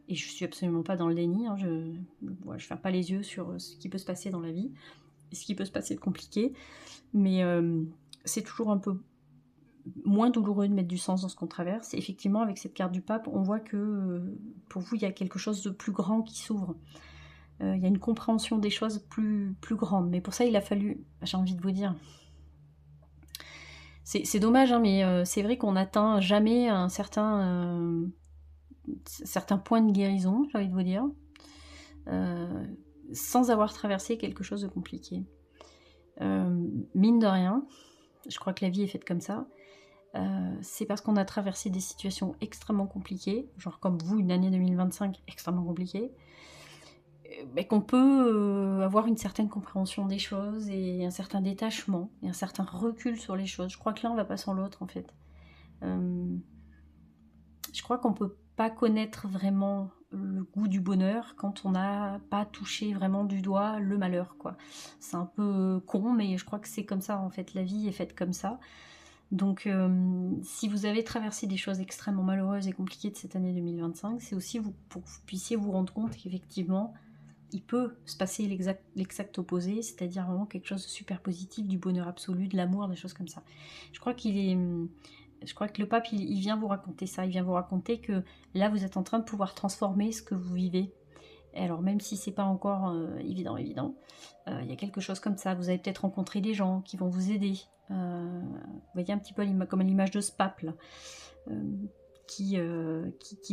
je suis absolument pas dans le déni. Hein. Je ferme pas les yeux sur ce qui peut se passer dans la vie. Et ce qui peut se passer de compliqué. Mais c'est toujours un peu moins douloureux de mettre du sens dans ce qu'on traverse. Et effectivement, avec cette carte du pape, on voit que pour vous, il y a quelque chose de plus grand qui s'ouvre. Il y a une compréhension des choses plus grande. Mais pour ça, il a fallu, j'ai envie de vous dire, c'est dommage, hein, mais c'est vrai qu'on n'atteint jamais un certain point de guérison, j'ai envie de vous dire, sans avoir traversé quelque chose de compliqué. Mine de rien, je crois que la vie est faite comme ça. C'est parce qu'on a traversé des situations extrêmement compliquées, genre comme vous, une année 2025 extrêmement compliquée, qu'on peut avoir une certaine compréhension des choses et un certain détachement et un certain recul sur les choses. Je crois que l'un va pas sans l'autre en fait. Je crois qu'on peut pas connaître vraiment le goût du bonheur quand on n'a pas touché vraiment du doigt le malheur, quoi. C'est un peu con, mais je crois que c'est comme ça en fait. La vie est faite comme ça. Donc, si vous avez traversé des choses extrêmement malheureuses et compliquées de cette année 2025, c'est aussi pour que vous puissiez vous rendre compte qu'effectivement, il peut se passer l'exact opposé, c'est-à-dire vraiment quelque chose de super positif, du bonheur absolu, de l'amour, des choses comme ça. Je crois que le pape, il vient vous raconter ça, il vient vous raconter que là, vous êtes en train de pouvoir transformer ce que vous vivez. Et alors, même si c'est pas encore évident, il y a quelque chose comme ça. Vous avez peut-être rencontré des gens qui vont vous aider. Vous voyez un petit peu comme l'image de ce pape, là, qui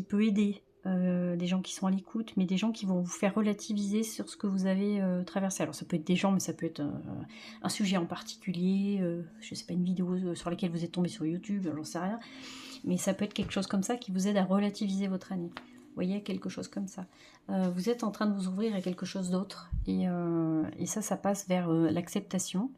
peut aider. Des gens qui sont à l'écoute, mais des gens qui vont vous faire relativiser sur ce que vous avez traversé. Alors ça peut être des gens, mais ça peut être un sujet en particulier, je sais pas, une vidéo sur laquelle vous êtes tombé sur YouTube, j'en sais rien, mais ça peut être quelque chose comme ça qui vous aide à relativiser votre année. Vous voyez, quelque chose comme ça. Vous êtes en train de vous ouvrir à quelque chose d'autre, et ça passe vers l'acceptation.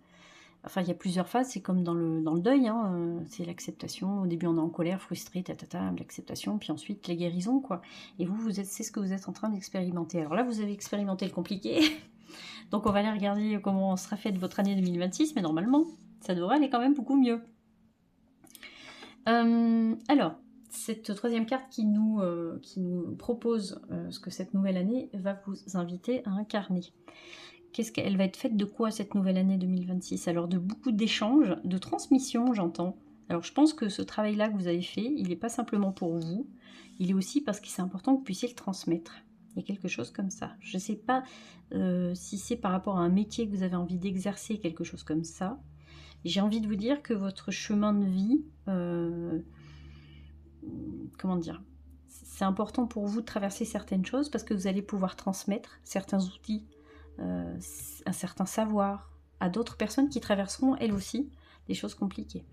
Enfin, il y a plusieurs phases, c'est comme dans le deuil, hein, c'est l'acceptation. Au début, on est en colère, frustré, l'acceptation, puis ensuite, la guérison, quoi. Et c'est ce que vous êtes en train d'expérimenter. Alors là, vous avez expérimenté le compliqué, donc on va aller regarder comment sera faite votre année 2026, mais normalement, ça devrait aller quand même beaucoup mieux. Alors, cette troisième carte qui nous propose ce que cette nouvelle année va vous inviter à incarner. Elle va être faite de quoi cette nouvelle année 2026? Alors de beaucoup d'échanges, de transmission, j'entends. Alors je pense que ce travail-là que vous avez fait, il n'est pas simplement pour vous, il est aussi parce que c'est important que vous puissiez le transmettre. Il y a quelque chose comme ça. Je ne sais pas si c'est par rapport à un métier que vous avez envie d'exercer, quelque chose comme ça. J'ai envie de vous dire que votre chemin de vie, comment dire, c'est important pour vous de traverser certaines choses parce que vous allez pouvoir transmettre certains outils, un certain savoir à d'autres personnes qui traverseront elles aussi des choses compliquées.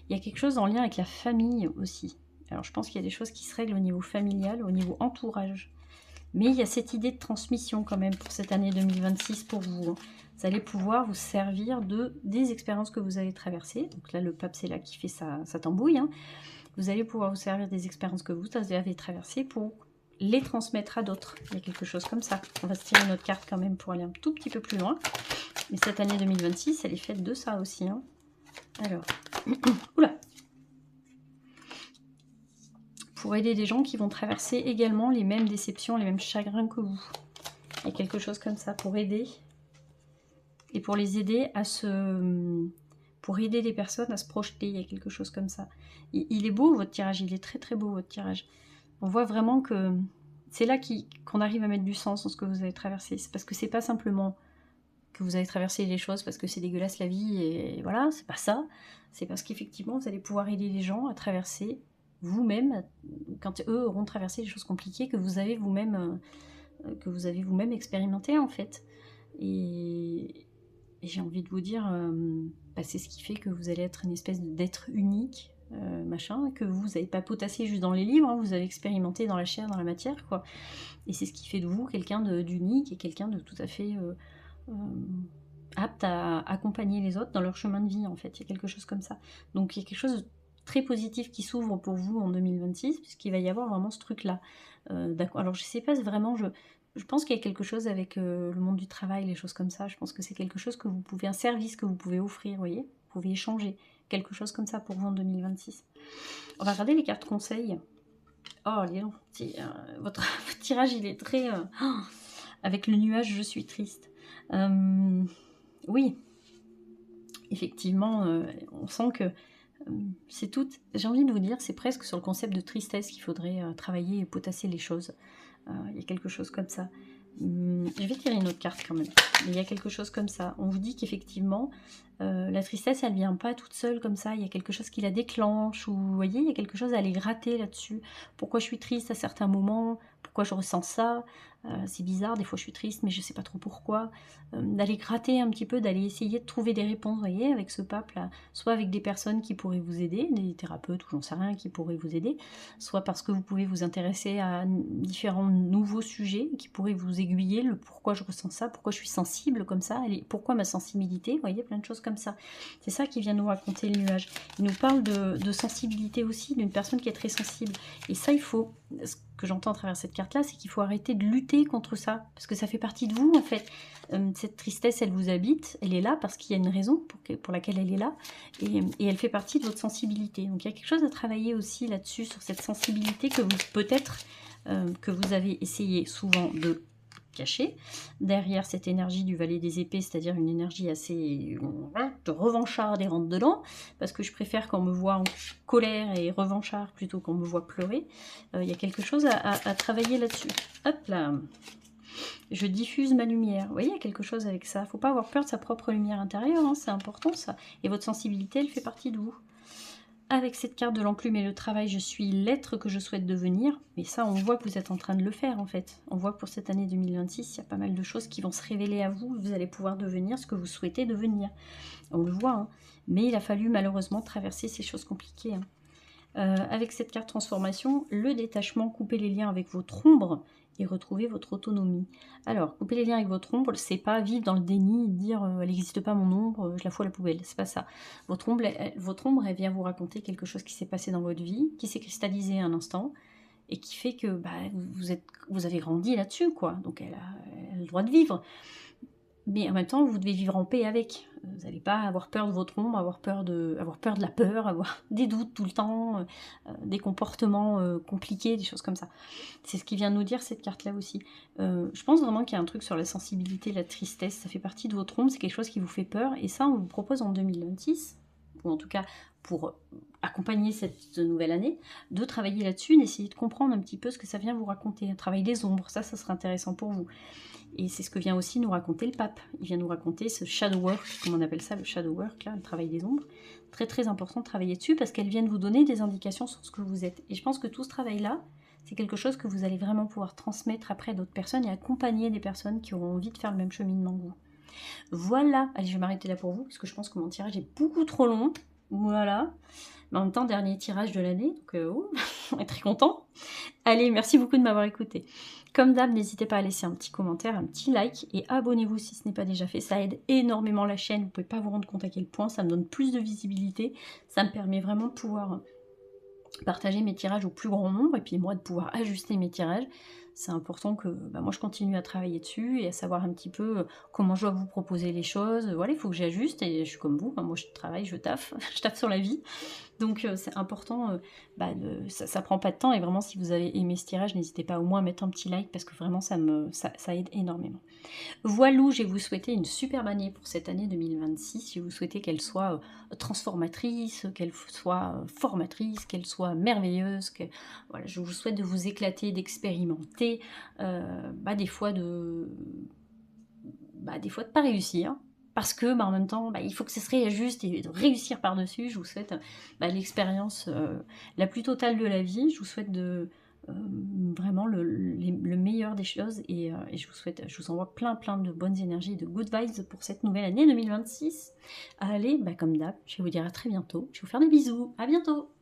Il y a quelque chose en lien avec la famille aussi. Alors je pense qu'il y a des choses qui se règlent au niveau familial, au niveau entourage. Mais il y a cette idée de transmission quand même pour cette année 2026 pour vous. Vous allez pouvoir vous servir des expériences que vous avez traversées. Donc là, le pape, c'est là qui fait sa tambouille. Hein. Vous allez pouvoir vous servir des expériences que vous avez traversées pour les transmettre à d'autres. Il y a quelque chose comme ça. On va se tirer notre carte quand même pour aller un tout petit peu plus loin. Mais cette année 2026, elle est faite de ça aussi. Hein. Alors, oula, pour aider des gens qui vont traverser également les mêmes déceptions, les mêmes chagrins que vous. Il y a quelque chose comme ça pour aider. Et pour les aider pour aider les personnes à se projeter, il y a quelque chose comme ça. Il est beau votre tirage, il est très très beau votre tirage. On voit vraiment que c'est là qu'on arrive à mettre du sens dans ce que vous avez traversé. C'est parce que c'est pas simplement que vous avez traversé les choses parce que c'est dégueulasse la vie et voilà, c'est pas ça. C'est parce qu'effectivement vous allez pouvoir aider les gens à traverser vous-même, quand eux auront traversé des choses compliquées que vous avez vous-même expérimenté en fait. Et Et j'ai envie de vous dire, c'est ce qui fait que vous allez être une espèce d'être unique, machin, que vous n'avez pas potassé juste dans les livres, hein, vous avez expérimenté dans la chair, dans la matière, quoi. Et c'est ce qui fait de vous quelqu'un d'unique et quelqu'un de tout à fait apte à accompagner les autres dans leur chemin de vie, en fait. Il y a quelque chose comme ça. Donc il y a quelque chose de très positif qui s'ouvre pour vous en 2026, puisqu'il va y avoir vraiment ce truc-là. D'accord. Alors je sais pas vraiment, je pense qu'il y a quelque chose avec le monde du travail, les choses comme ça. Je pense que c'est quelque chose que vous pouvez, un service que vous pouvez offrir, vous voyez. Vous pouvez échanger quelque chose comme ça pour vous en 2026. On va regarder les cartes conseils. Oh, votre tirage, il est très... avec le nuage, je suis triste. Oui, effectivement, on sent que c'est tout... J'ai envie de vous dire, c'est presque sur le concept de tristesse qu'il faudrait travailler et potasser les choses. Il y a quelque chose comme ça. Je vais tirer une autre carte quand même. Mais il y a quelque chose comme ça. On vous dit qu'effectivement, la tristesse, elle vient pas toute seule comme ça. Il y a quelque chose qui la déclenche. Ou vous voyez, il y a quelque chose à aller gratter là-dessus. Pourquoi je suis triste à certains moments? Pourquoi je ressens ça? C'est bizarre, des fois je suis triste, mais je sais pas trop pourquoi. D'aller gratter un petit peu, d'aller essayer de trouver des réponses, vous voyez, avec ce pape-là. Soit avec des personnes qui pourraient vous aider, des thérapeutes ou j'en sais rien, qui pourraient vous aider. Soit parce que vous pouvez vous intéresser à différents nouveaux sujets qui pourraient vous aiguiller, le pourquoi je ressens ça, pourquoi je suis sensible comme ça, pourquoi ma sensibilité, vous voyez, plein de choses comme ça. C'est ça qui vient nous raconter le nuage. Il nous parle de sensibilité aussi, d'une personne qui est très sensible. Et ça, il faut, ce que j'entends à travers cette carte-là, c'est qu'il faut arrêter de lutter contre ça, parce que ça fait partie de vous, en fait. Cette tristesse, elle vous habite, elle est là parce qu'il y a une raison pour laquelle elle est là, et elle fait partie de votre sensibilité. Donc il y a quelque chose à travailler aussi là-dessus, sur cette sensibilité que vous, peut-être, que vous avez essayé souvent de caché, derrière cette énergie du valet des épées, c'est-à-dire une énergie assez de revanchard et rentre dedans, parce que je préfère qu'on me voit en colère et revanchard plutôt qu'on me voit pleurer. Il y a quelque chose à travailler là-dessus. Hop là, je diffuse ma lumière. Vous voyez, il y a quelque chose avec ça. Il ne faut pas avoir peur de sa propre lumière intérieure, hein, c'est important ça. Et votre sensibilité, elle fait partie de vous. Avec cette carte de l'enclume et le travail, je suis l'être que je souhaite devenir. Mais ça, on voit que vous êtes en train de le faire, en fait. On voit que pour cette année 2026, il y a pas mal de choses qui vont se révéler à vous. Vous allez pouvoir devenir ce que vous souhaitez devenir. On le voit, hein. Mais il a fallu malheureusement traverser ces choses compliquées. Hein. Avec cette carte transformation, le détachement, couper les liens avec votre ombre et retrouver votre autonomie. Alors, couper les liens avec votre ombre, c'est pas vivre dans le déni et dire elle n'existe pas mon ombre, je la fous à la poubelle, c'est pas ça. Votre ombre, elle vient vous raconter quelque chose qui s'est passé dans votre vie, qui s'est cristallisé un instant, et qui fait que vous avez grandi là-dessus, quoi. Donc elle a le droit de vivre. Mais en même temps, vous devez vivre en paix avec. Vous n'allez pas avoir peur de votre ombre, avoir peur de la peur, avoir des doutes tout le temps, des comportements compliqués, des choses comme ça. C'est ce qui vient nous dire cette carte-là aussi. Je pense vraiment qu'il y a un truc sur la sensibilité, la tristesse, ça fait partie de votre ombre, c'est quelque chose qui vous fait peur. Et ça, on vous propose en 2026, ou en tout cas pour accompagner cette nouvelle année, de travailler là-dessus, d'essayer de comprendre un petit peu ce que ça vient vous raconter. Un travail des ombres, ça serait intéressant pour vous. Et c'est ce que vient aussi nous raconter le pape. Il vient nous raconter ce shadow work, comme on appelle ça, le shadow work, là, le travail des ombres. Très très important de travailler dessus parce qu'elles viennent vous donner des indications sur ce que vous êtes. Et je pense que tout ce travail-là, c'est quelque chose que vous allez vraiment pouvoir transmettre après à d'autres personnes et accompagner des personnes qui auront envie de faire le même cheminement que vous. Voilà, allez, je vais m'arrêter là pour vous parce que je pense que mon tirage est beaucoup trop long. Voilà. Mais en même temps, dernier tirage de l'année, donc on est très content. Allez, merci beaucoup de m'avoir écouté. Comme d'hab, n'hésitez pas à laisser un petit commentaire, un petit like et abonnez-vous si ce n'est pas déjà fait. Ça aide énormément la chaîne. Vous ne pouvez pas vous rendre compte à quel point ça me donne plus de visibilité. Ça me permet vraiment de pouvoir partager mes tirages au plus grand nombre et puis moi de pouvoir ajuster mes tirages. C'est important que moi je continue à travailler dessus et à savoir un petit peu comment je dois vous proposer les choses. Voilà, il faut que j'ajuste et je suis comme vous. Moi je travaille, je taffe, je taffe sur la vie. Donc c'est important, ça prend pas de temps et vraiment si vous avez aimé ce tirage, n'hésitez pas au moins à mettre un petit like parce que vraiment ça aide énormément. Voilà, je vais vous souhaiter une superbe année pour cette année 2026. Je vous souhaiter qu'elle soit transformatrice, qu'elle soit formatrice, qu'elle soit merveilleuse. Voilà, je vous souhaite de vous éclater, d'expérimenter, des fois de pas réussir. Parce que en même temps, il faut que ce se réajuste et de réussir par-dessus. Je vous souhaite l'expérience la plus totale de la vie. Je vous souhaite de vraiment le meilleur des choses, et je vous souhaite, je vous envoie plein de bonnes énergies, de good vibes pour cette nouvelle année 2026. Allez, bah comme d'hab, je vais vous dire à très bientôt, je vais vous faire des bisous, à bientôt.